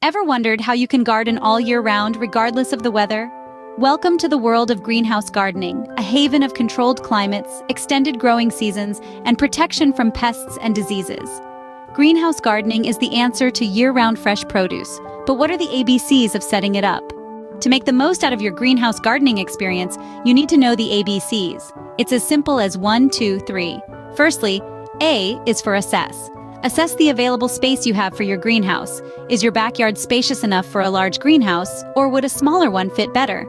Ever wondered how you can garden all year round regardless of the weather? Welcome to the world of greenhouse gardening, a haven of controlled climates, extended growing seasons, and protection from pests and diseases. Greenhouse gardening is the answer to year-round fresh produce, but what are the ABCs of setting it up? To make the most out of your greenhouse gardening experience, you need to know the ABCs. It's as simple as 1, 2, 3. Firstly, A is for assess. Assess the available space you have for your greenhouse. Is your backyard spacious enough for a large greenhouse, or would a smaller one fit better?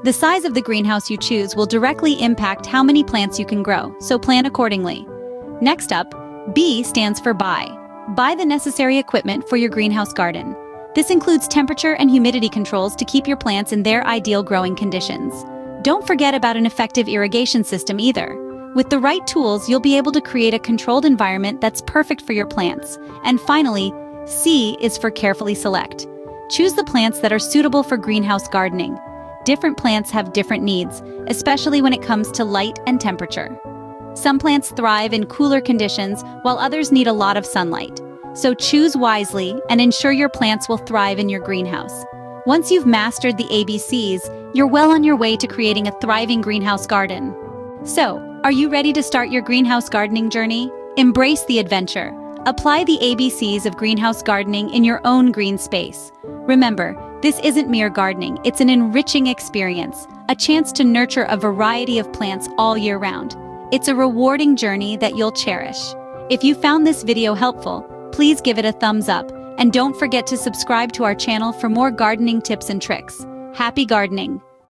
The size of the greenhouse you choose will directly impact how many plants you can grow, so plan accordingly. Next up, B stands for buy. Buy the necessary equipment for your greenhouse garden. This includes temperature and humidity controls to keep your plants in their ideal growing conditions. Don't forget about an effective irrigation system either. With the right tools, you'll be able to create a controlled environment that's perfect for your plants. And finally, C is for carefully select. Choose the plants that are suitable for greenhouse gardening. Different plants have different needs, especially when it comes to light and temperature. Some plants thrive in cooler conditions, while others need a lot of sunlight. So choose wisely and ensure your plants will thrive in your greenhouse. Once you've mastered the ABCs, you're well on your way to creating a thriving greenhouse garden. So, are you ready to start your greenhouse gardening journey? Embrace the adventure. Apply the ABCs of greenhouse gardening in your own green space. Remember, this isn't mere gardening, it's an enriching experience, a chance to nurture a variety of plants all year round. It's a rewarding journey that you'll cherish. If you found this video helpful, please give it a thumbs up, and don't forget to subscribe to our channel for more gardening tips and tricks. Happy gardening!